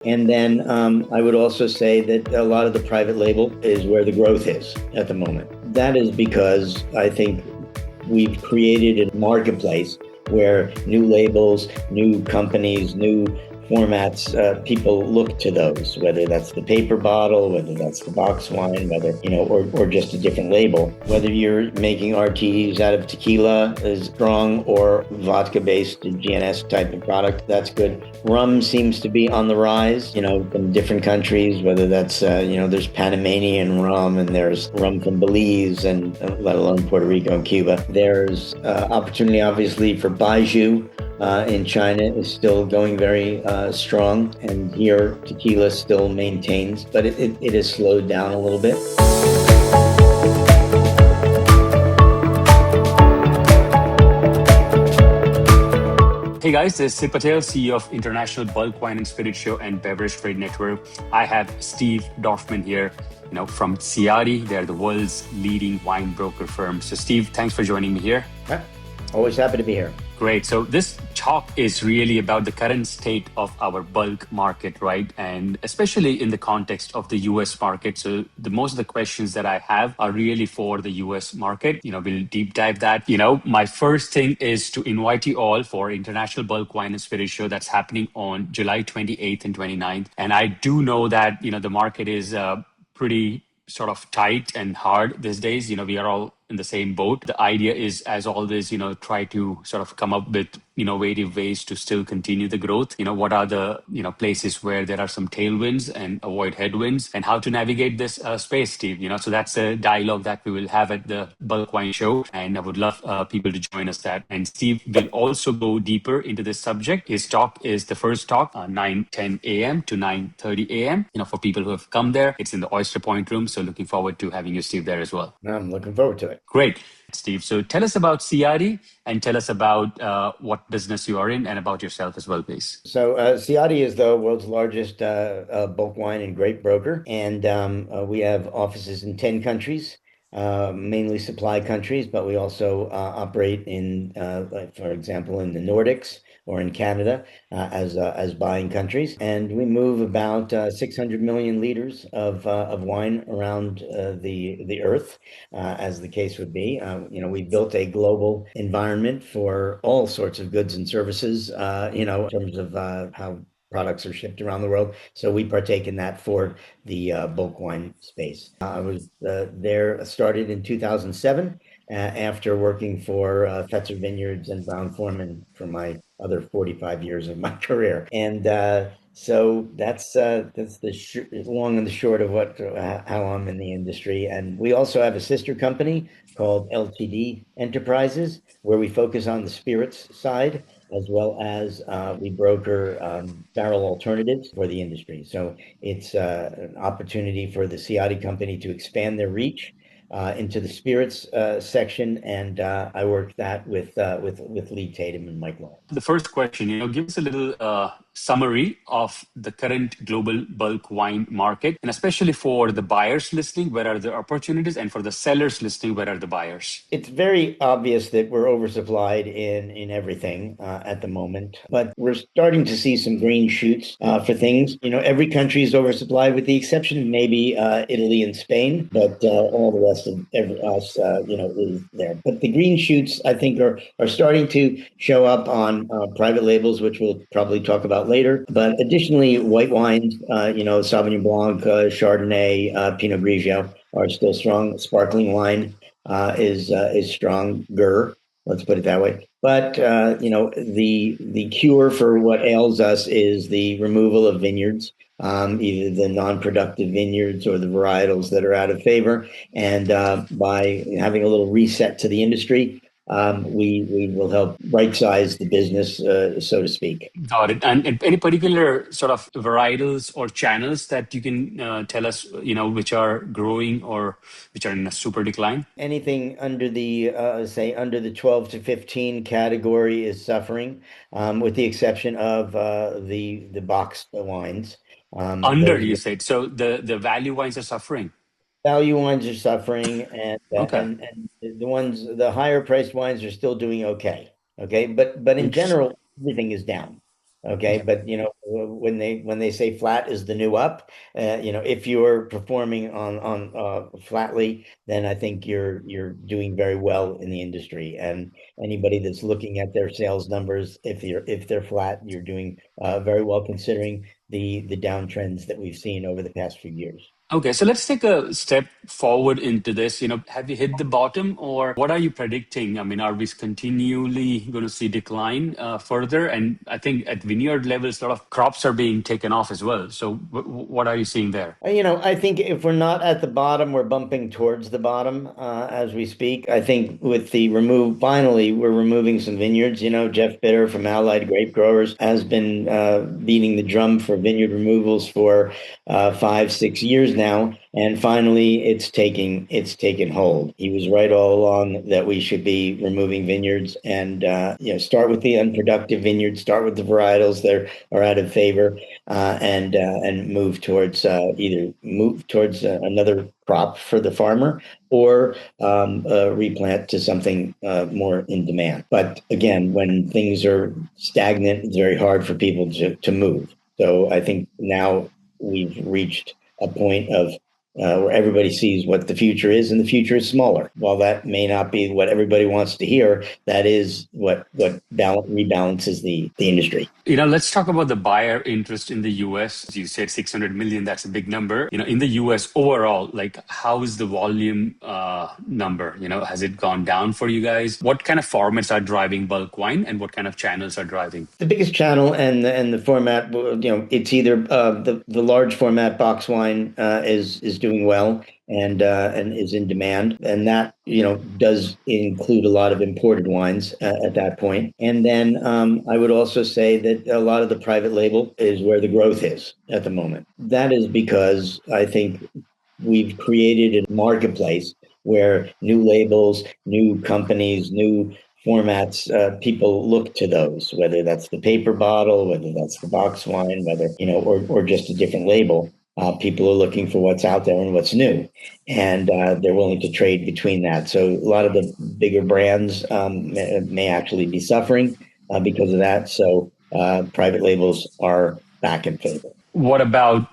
And then I would also say that a lot of the private label is where the growth is at the moment. That is because I think we've created a marketplace where new labels, new companies, new formats, people look to those, whether that's the paper bottle, whether that's the box wine, whether, or just a different label. Whether you're making RTEs out of tequila is strong or vodka-based GNS type of product, that's good. Rum seems to be on the rise, from different countries, whether that's, there's Panamanian rum and there's rum from Belize and let alone Puerto Rico and Cuba. There's opportunity, obviously, for Baijiu. In China is still going very strong, and here tequila still maintains, but it has slowed down a little bit. Hey guys, this is Sid Patel, CEO of International Bulk Wine and Spirit Show and Beverage Trade Network. I have Steve Dorfman here, from Ciatti. They're the world's leading wine broker firm. So Steve, thanks for joining me here. Always happy to be here. Great. So this talk is really about the current state of our bulk market, right? And especially in the context of the US market. So most of the questions that I have are really for the US market. We'll deep dive that. My first thing is to invite you all for International Bulk Wine and Spirit Show that's happening on July 28th and 29th. And I do know that, the market is pretty sort of tight and hard these days. We are all in the same boat. The idea is, as always, try to sort of come up with innovative ways to still continue the growth. What are the places where there are some tailwinds and avoid headwinds, and how to navigate this space, Steve. So that's a dialogue that we will have at the Bulk Wine Show, and I would love people to join us that. And Steve will also go deeper into this subject. His talk is the first talk, 9:10 a.m. to 9:30 a.m. For people who have come there, it's in the Oyster Point room. So looking forward to having you, Steve, there as well. I'm looking forward to it. Great. Steve, so tell us about Ciatti and tell us about what business you are in and about yourself as well, please. So Ciatti is the world's largest bulk wine and grape broker, and we have offices in 10 countries, mainly supply countries, but we also operate in, like, for example, in the Nordics or in Canada as buying countries, and we move about 600 million liters of wine around the earth, as the case would be. We built a global environment for all sorts of goods and services, in terms of how products are shipped around the world. So we partake in that for the bulk wine space. I was started in 2007 after working for Fetzer Vineyards and Brown-Forman for my other 45 years of my career. And so that's the long and the short of how I'm in the industry. And we also have a sister company called LTD Enterprises, where we focus on the spirits side, as well as we broker barrel alternatives for the industry. So it's an opportunity for the Ciatti Company to expand their reach into the spirits section, and I work that with Lee Tatum and Mike Law. The first question, give us a little summary of the current global bulk wine market, and especially for the buyers listening, where are the opportunities, and for the sellers listening, where are the buyers? It's very obvious that we're oversupplied in everything at the moment, but we're starting to see some green shoots for things. Every country is oversupplied with the exception of maybe Italy and Spain, but all the rest of us, is there. But the green shoots, I think, are starting to show up on private labels, which we'll probably talk about later. But additionally, white wines, Sauvignon Blanc, Chardonnay, Pinot Grigio are still strong. Sparkling wine is stronger. Let's put it that way. But the cure for what ails us is the removal of vineyards, either the non-productive vineyards or the varietals that are out of favor. And by having a little reset to the industry, we will help right-size the business, so to speak. Got it. And any particular sort of varietals or channels that you can tell us, which are growing or which are in a super decline? Anything under the under the 12 to 15 category is suffering, with the exception of the boxed wines. You said. So the value wines are suffering. Value wines are suffering, and Okay. the higher priced wines are still doing okay. Okay, but in Interesting. general, everything is down. Okay, but when they say flat is the new up, if you're performing on flatly, then I think you're doing very well in the industry. And anybody that's looking at their sales numbers, if they're flat, you're doing very well considering the downtrends that we've seen over the past few years. Okay, so let's take a step forward into this. Have you hit the bottom, or what are you predicting? I mean, are we continually going to see decline further? And I think at vineyard levels, a lot of crops are being taken off as well. So, what are you seeing there? I think if we're not at the bottom, we're bumping towards the bottom as we speak. I think with the finally, we're removing some vineyards. Jeff Bitter from Allied Grape Growers has been beating the drum for vineyard removals for 5, 6 years now. And finally, it's taken hold. He was right all along that we should be removing vineyards and start with the unproductive vineyards, start with the varietals that are out of favor, and either move towards another crop for the farmer or replant to something more in demand. But again, when things are stagnant, it's very hard for people to move. So I think now we've reached a point of where everybody sees what the future is, and the future is smaller. While that may not be what everybody wants to hear, that is what rebalances the industry. Let's talk about the buyer interest in the US. As you said, 600 million, that's a big number. In the US overall, like how is the volume number? Has it gone down for you guys? What kind of formats are driving bulk wine and what kind of channels are driving? The biggest channel and the format, it's either the large format box wine is doing well and is in demand, and that does include a lot of imported wines at that point. And then I would also say that a lot of the private label is where the growth is at the moment. That is because I think we've created a marketplace where new labels, new companies, new formats, people look to those, whether that's the paper bottle, whether that's the box wine, or just a different label. People are looking for what's out there and what's new, and they're willing to trade between that. So a lot of the bigger brands may actually be suffering because of that. So private labels are back in favor. What about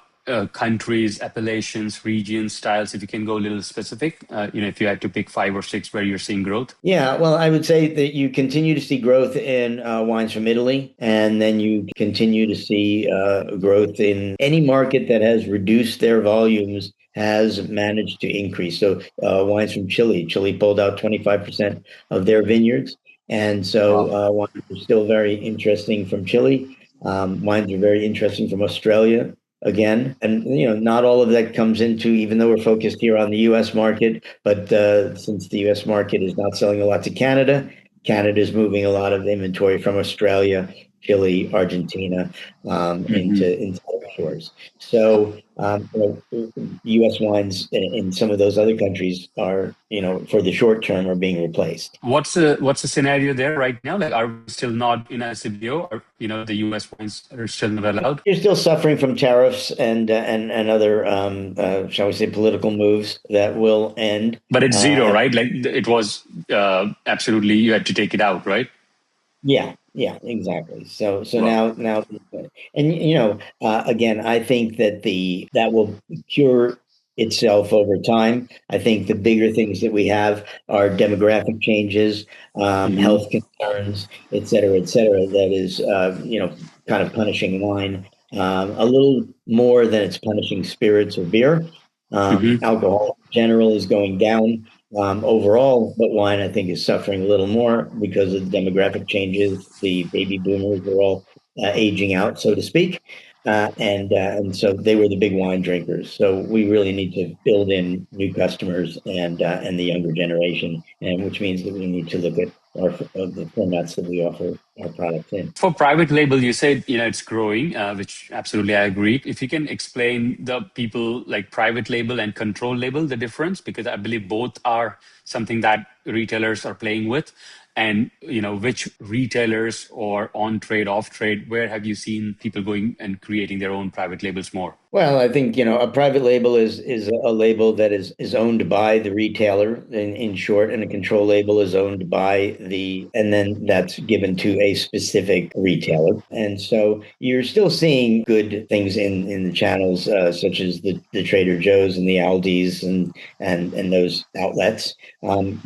countries, appellations, regions, styles? If you can go a little specific, if you had to pick 5 or 6 where you're seeing growth. Yeah, well, I would say that you continue to see growth in wines from Italy, and then you continue to see growth in any market that has reduced their volumes has managed to increase. So wines from Chile, Chile pulled out 25% of their vineyards, and so Wow. wines are still very interesting from Chile. Wines are very interesting from Australia again. And not all of that comes into, even though we're focused here on the US market, but since the US market is not selling a lot to Canada, Canada is moving a lot of inventory from Australia, Chile, Argentina, into other shores. So US wines in some of those other countries are, for the short term, are being replaced. What's the scenario there right now? Like, are we still not in a CBO, or the US wines are still not allowed? You're still suffering from tariffs and other, shall we say, political moves that will end. But it's zero, And right? Like it was absolutely, you had to take it out, right? yeah, exactly. So Wow. now, and again, I think that will cure itself over time. I think the bigger things that we have are demographic changes, Hmm. health concerns, et cetera. That is, kind of punishing wine a little more than it's punishing spirits or beer. Hmm. Alcohol in general is going down overall, but wine, I think, is suffering a little more because of the demographic changes. The baby boomers are all aging out, so to speak, and so they were the big wine drinkers. So we really need to build in new customers and the younger generation, and which means that we need to look at the formats that we offer our products in. For private label, you said it's growing, which absolutely I agree. If you can explain the people like private label and control label, the difference, because I believe both are something that retailers are playing with, and which retailers or on trade, off trade, where have you seen people going and creating their own private labels more? Well, I think, a private label is a label that is owned by the retailer in short, and a control label is owned by and then that's given to a specific retailer. And so you're still seeing good things in the channels, such as the Trader Joe's and the Aldi's and those outlets.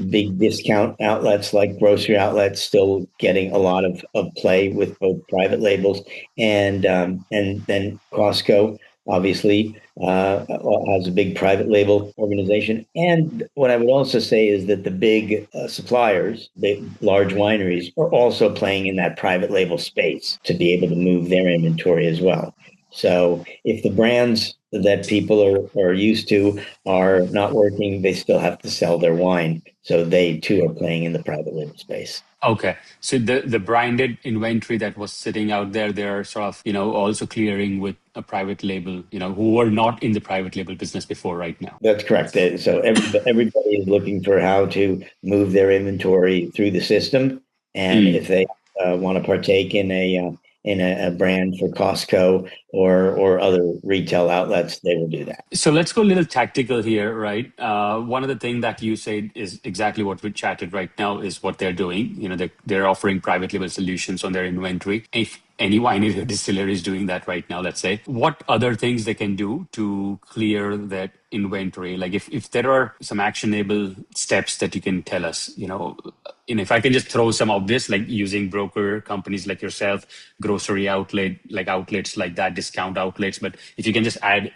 Big discount outlets like grocery outlets still getting a lot of play with both private labels and then Costco obviously, has a big private label organization. And what I would also say is that the big suppliers, the large wineries, are also playing in that private label space to be able to move their inventory as well. So if the brands that people are used to are not working, they still have to sell their wine. So they too are playing in the private label space. Okay. So the branded inventory that was sitting out there, they're sort of, also clearing with a private label, who were not in the private label business before right now. That's correct. So everybody is looking for how to move their inventory through the system, and Mm. if they want to partake in a brand for Costco or other retail outlets, they will do that. So let's go a little tactical here, right? One of the things that you said is exactly what we chatted right now is what they're doing. They're offering private label solutions on their inventory. If any winery or distillery is doing that right now, let's say, what other things they can do to clear that inventory? Like if there are some actionable steps that you can tell us, if I can just throw some obvious, like using broker companies like yourself, grocery outlets like that, discount outlets. But if you can just add,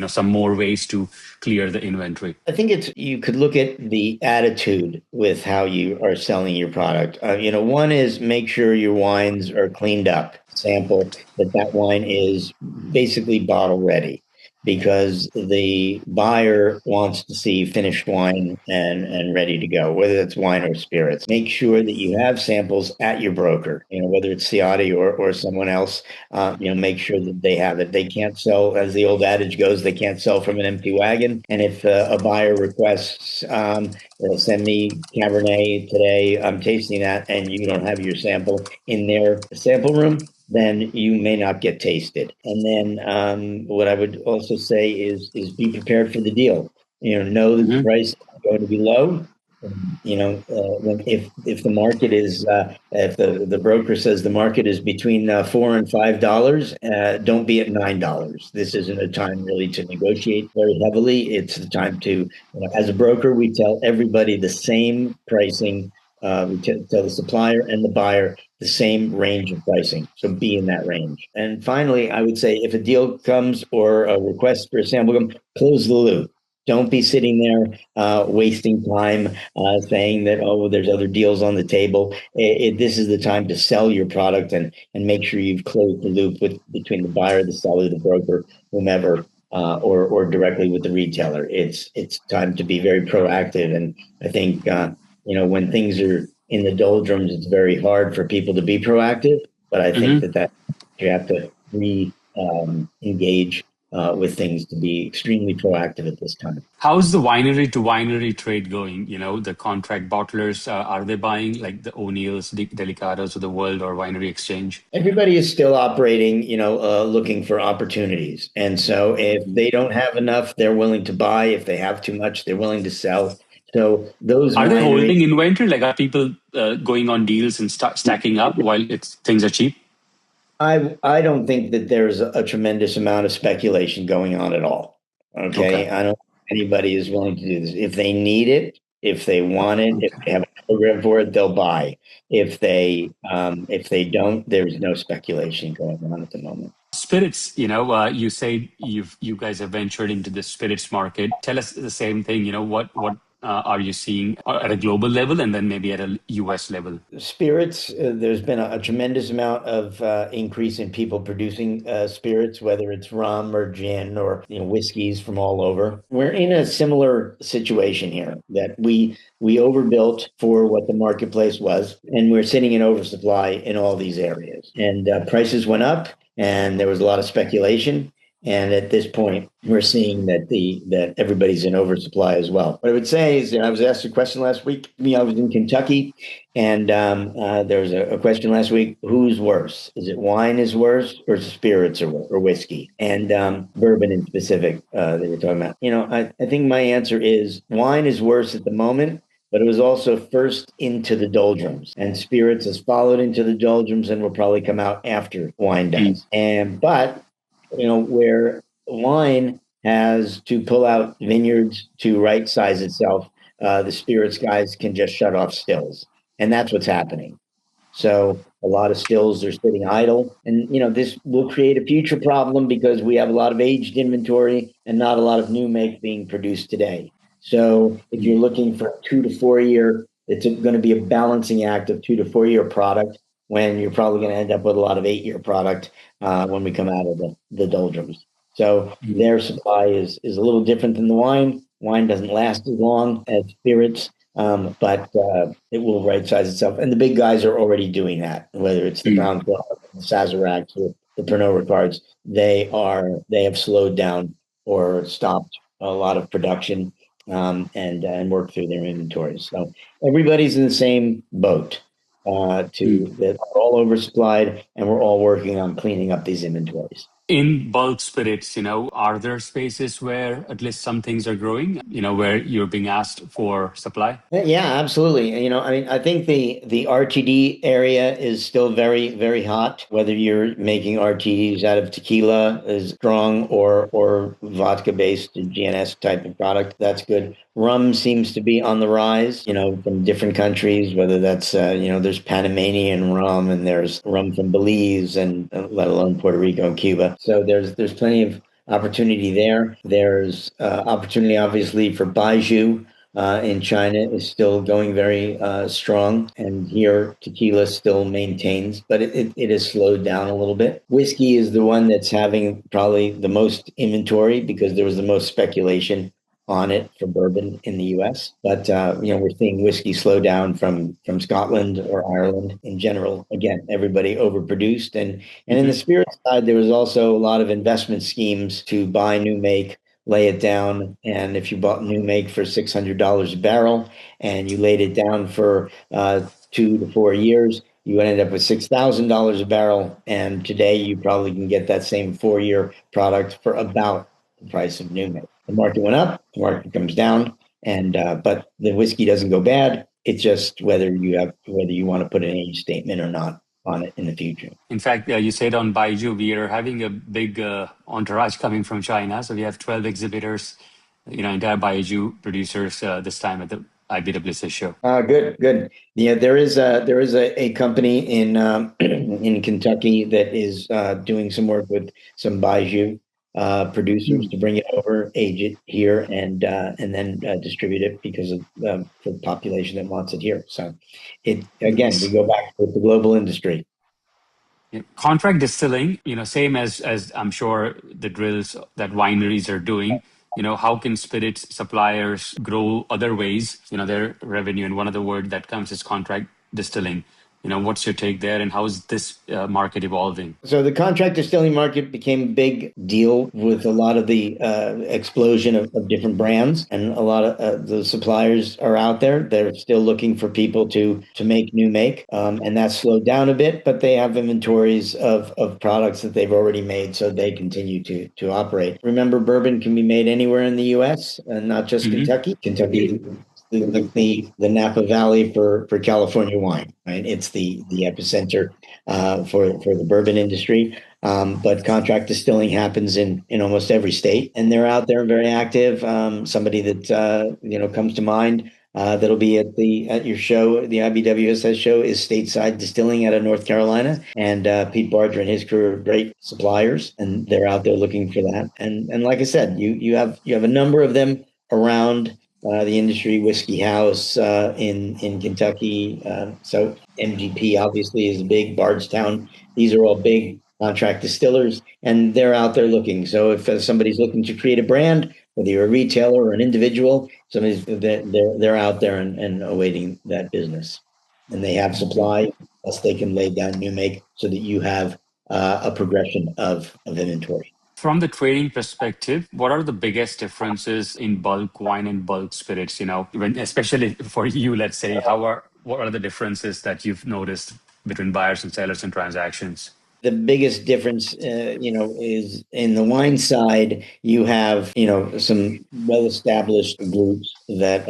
some more ways to clear the inventory. I think you could look at the attitude with how you are selling your product. One is make sure your wines are cleaned up. Sample that wine is basically bottle ready because the buyer wants to see finished wine and ready to go, whether it's wine or spirits. Make sure that you have samples at your broker, whether it's Ciatti or someone else. Make sure that they have it. They can't sell, as the old adage goes, they can't sell from an empty wagon. And if a buyer requests, send me Cabernet today, I'm tasting that, and you don't have your sample in their sample room, then you may not get tasted. And then what I would also say is be prepared for the deal. Know that the Mm-hmm. price is going to be low. If the market is if the broker says the market is between $4 and $5, don't be at $9. This isn't a time really to negotiate very heavily. It's the time to, as a broker, we tell everybody the same pricing. We tell the supplier and the buyer the same range of pricing. So be in that range. And finally, I would say if a deal comes or a request for a sample comes, close the loop. Don't be sitting there wasting time saying that, oh, there's other deals on the table. This is the time to sell your product and make sure you've closed the loop between the buyer, the seller, the broker, whomever, or directly with the retailer. It's time to be very proactive. And I think when things are in the doldrums, it's very hard for people to be proactive. But I think Mm-hmm. that you have to engage with things to be extremely proactive at this time. How's the winery to winery trade going? The contract bottlers, are they buying like the O'Neill's, Delicados of the world or Winery Exchange? Everybody is still operating, looking for opportunities. And so if they don't have enough, they're willing to buy. If they have too much, they're willing to sell. So those Are they wineries, holding inventory? Like, are people going on deals and stacking up while things are cheap? I don't think that there's a tremendous amount of speculation going on at all. Okay. Okay. I don't think anybody is willing to do this. If they need it, if they want it, if Okay. they have a program for it, they'll buy. If they don't, there's no speculation going on at the moment. Spirits, you say you guys have ventured into the spirits market. Tell us the same thing. What are you seeing at a global level and then maybe at a US level? Spirits, there's been a tremendous amount of increase in people producing spirits, whether it's rum or gin or whiskeys from all over. We're in a similar situation here that we overbuilt for what the marketplace was, and we're sitting in oversupply in all these areas. And prices went up, and there was a lot of speculation. And at this point, we're seeing that everybody's in oversupply as well. What I would say is, I was asked a question last week. I was in Kentucky, and there was a question last week: who's worse? Is it wine is worse, or spirits or whiskey? And bourbon in specific, they were talking about. I think my answer is wine is worse at the moment, but it was also first into the doldrums, and spirits has followed into the doldrums and will probably come out after wine Mm, does. And but where wine has to pull out vineyards to right size itself, the spirits guys can just shut off stills, and that's what's happening. So a lot of stills are sitting idle, and this will create a future problem because we have a lot of aged inventory and not a lot of new make being produced today. So if mm, you're looking for a 2 to 4 year, it's going to be a balancing act of 2 to 4 year product when you're probably going to end up with a lot of 8 year product when we come out of the doldrums. So mm, their supply is a little different than the wine. Wine doesn't last as long as spirits, but it will right size itself. And the big guys are already doing that, whether it's the mm. Brown Club, the Sazeracs, or the Pernod Ricards. They have slowed down or stopped a lot of production, and worked through their inventories. So everybody's in the same boat. Mm. To that we're all oversupplied, and we're all working on cleaning up these inventories. In bulk spirits, are there spaces where at least some things are growing, where you're being asked for supply? Yeah, absolutely. I mean, I think the RTD area is still very, very hot. Whether you're making RTDs out of tequila is strong or vodka based GNS type of product, that's good. Rum seems to be on the rise, from different countries, whether that's there's Panamanian rum and there's rum from Belize and let alone Puerto Rico and Cuba. So there's plenty of opportunity there. There's opportunity obviously for Baijiu in China is still going very strong, and here tequila still maintains, but it has slowed down a little bit. Whiskey is the one that's having probably the most inventory because there was the most speculation on it for bourbon in the U.S. But we're seeing whiskey slow down from Scotland or Ireland in general. Again, everybody overproduced, and in the Hmm. spirit side, there was also a lot of investment schemes to buy new make, lay it down. And if you bought new make for $600 a barrel and you laid it down for 2 to 4 years, you would end up with $6,000 a barrel. And today you probably can get that same 4 year product for about the price of new make. The market went up, the market comes down, and but the whiskey doesn't go bad. It's just whether you want to put an age statement or not on it in the future. In fact, you said on Baiju, we are having a big entourage coming from China. So we have 12 exhibitors, entire Baiju producers this time at the IBWSS show. Good, good. Yeah, there is a company in in Kentucky that is doing some work with some Baijiu producers to bring it over, age it here, and then distribute it because of for the population that wants it here. So, it again, we Nice. go back to the global industry. Yeah. Contract distilling, same as I'm sure the drills that wineries are doing. How can spirits suppliers grow other ways, their revenue? And one of the word that comes is contract distilling. What's your take there, and how is this market evolving? So the contract distilling market became a big deal with a lot of the explosion of different brands, and a lot of the suppliers are out there. They're still looking for people to make new make, and that slowed down a bit. But they have inventories of products that they've already made, so they continue to operate. Remember, bourbon can be made anywhere in the U.S. and not just Hmm. Kentucky. Kentucky the Napa Valley for California wine, right? It's the epicenter for the bourbon industry. But contract distilling happens in almost every state, and they're out there very active. Somebody that comes to mind that'll be at your show, the IBWSS show, is Stateside Distilling out of North Carolina, and Pete Barger and his crew are great suppliers, and they're out there looking for that. And like I said, you have a number of them around the industry. Whiskey House in Kentucky. So MGP obviously is big. Bardstown. These are all big contract distillers, and they're out there looking. So if somebody's looking to create a brand, whether you're a retailer or an individual, they're out there and awaiting that business, and they have supply. Plus, they can lay down new make so that you have a progression of inventory. From the trading perspective, what are the biggest differences in bulk wine and bulk spirits? When, especially for you, let's say, what are the differences that you've noticed between buyers and sellers and transactions? The biggest difference, is in the wine side. You have, some well-established groups that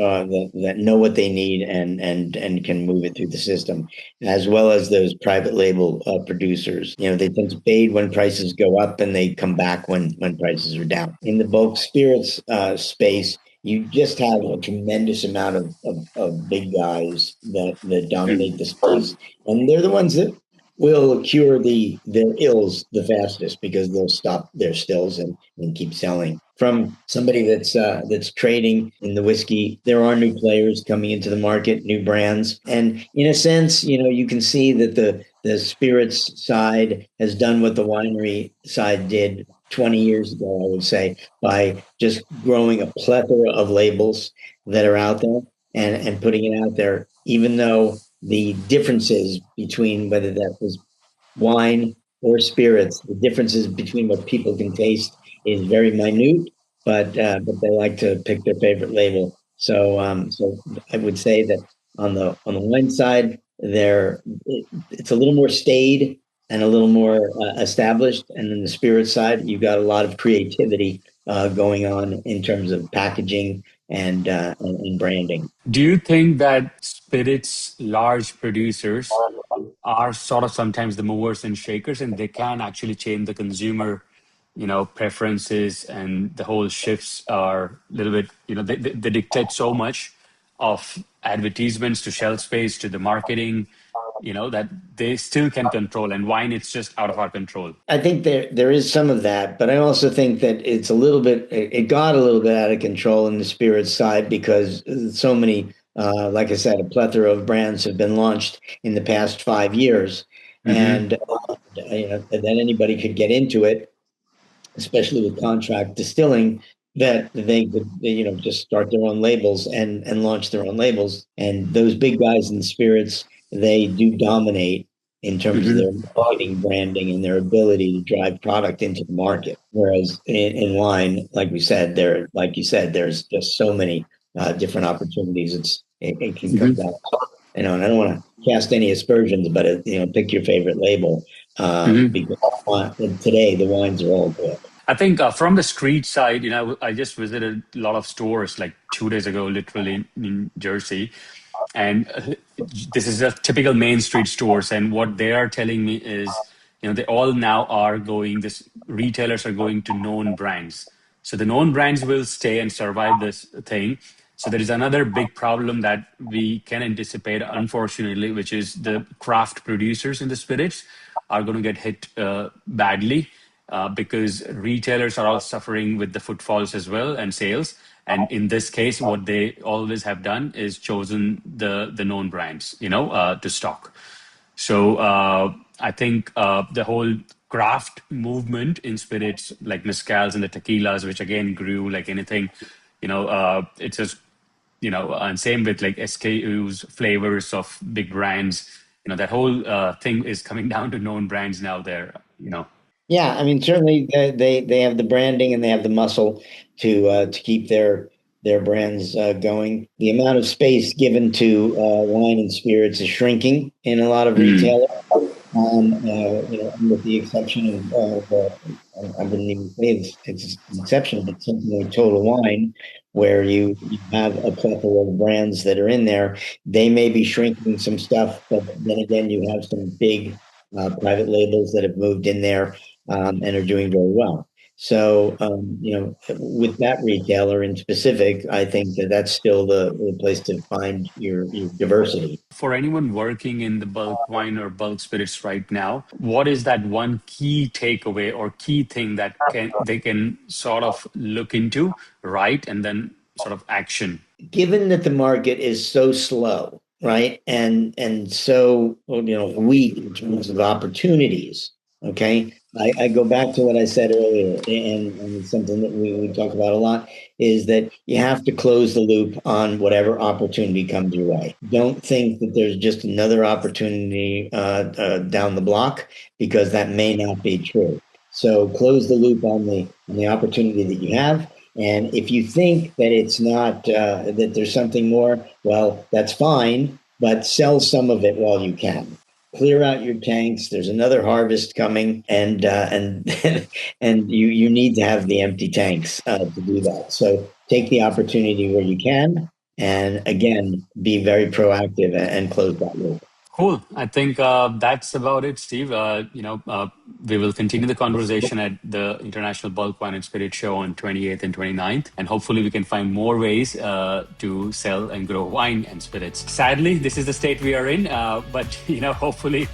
know what they need and can move it through the system, as well as those private label producers. They tend to fade when prices go up, and they come back when prices are down. In the bulk spirits space, you just have a tremendous amount of big guys that dominate the space, and they're the ones that will cure their ills the fastest because they'll stop their stills and keep selling. From somebody that's trading in the whiskey, there are new players coming into the market, new brands, and in a sense, you can see that the spirits side has done what the winery side did 20 years ago, I would say, by just growing a plethora of labels that are out there and putting it out there, even though the differences between whether that was wine or spirits, the differences between what people can taste is very minute, but they like to pick their favorite label. So I would say that on the wine side, it's a little more staid and a little more established, and then the spirit side, you've got a lot of creativity going on in terms of packaging and branding. Do you think that spirits large producers are sort of sometimes the movers and shakers, and they can actually change the consumer, preferences, and the whole shifts are a little bit, they dictate so much of advertisements to shelf space to the marketing, that they still can control. And wine, it's just out of our control. I think there is some of that, but I also think that it's a little bit it got a little bit out of control in the spirits side because so many, like I said, a plethora of brands have been launched in the past 5 years, Hmm. and that anybody could get into it, especially with contract distilling, that they could, just start their own labels and launch their own labels. And those big guys in spirits, they do dominate in terms of Hmm. their marketing, branding, and their ability to drive product into the market. Whereas in wine, like we said, like you said, there's just so many different opportunities. It can come Hmm. down. And I don't want to cast any aspersions, but pick your favorite label Hmm. because today the wines are all good. I think from the street side, I just visited a lot of stores like 2 days ago, literally in Jersey. And this is a typical main street stores. And what they are telling me is, they all now are going, this retailers are going to known brands. So the known brands will stay and survive this thing. So there is another big problem that we can anticipate, unfortunately, which is the craft producers in the spirits are going to get hit badly because retailers are all suffering with the footfalls as well and sales. And in this case, what they always have done is chosen the known brands, to stock. So I think the whole craft movement in spirits like mezcals and the tequilas, which again grew like anything, it's just and same with like SKUs, flavors of big brands. That whole thing is coming down to known brands now. There. Yeah, I mean, certainly they have the branding and they have the muscle to keep their brands going. The amount of space given to wine and spirits is shrinking in a lot of Mm. retailers. With the exception of I wouldn't even say it's an exception, but something like Total Wine, where you have a plethora of brands that are in there. They may be shrinking some stuff, but then again, you have some big private labels that have moved in there and are doing very well. So, with that retailer in specific, I think that that's still the place to find your diversity. For anyone working in the bulk wine or bulk spirits right now, what is that one key takeaway or key thing that they can sort of look into, right, and then sort of action? Given that the market is so slow, right, and so weak in terms of opportunities, okay, I go back to what I said earlier, and it's something that we talk about a lot, is that you have to close the loop on whatever opportunity comes your way. Don't think that there's just another opportunity down the block because that may not be true. So close the loop on the opportunity that you have. And if you think that it's not that there's something more, well, that's fine, but sell some of it while you can. Clear out your tanks. There's another harvest coming, and and you need to have the empty tanks to do that. So take the opportunity where you can, and again, be very proactive and close that loop. Cool. I think that's about it, Steve. We will continue the conversation at the International Bulk Wine and Spirit Show on 28th and 29th, and hopefully we can find more ways to sell and grow wine and spirits. Sadly, this is the state we are in, but hopefully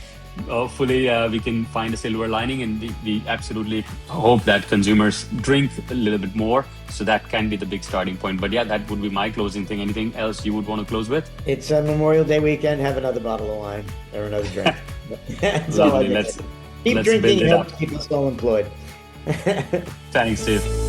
we can find a silver lining, and we absolutely hope that consumers drink a little bit more, so that can be the big starting point. But yeah, that would be my closing thing. Anything else you would want to close with? It's a Memorial Day weekend. Have another bottle of wine or another drink. That's all I Lovely. can let's say. Keep let's build drinking it up. helps keep us all employed. Thanks, Steve.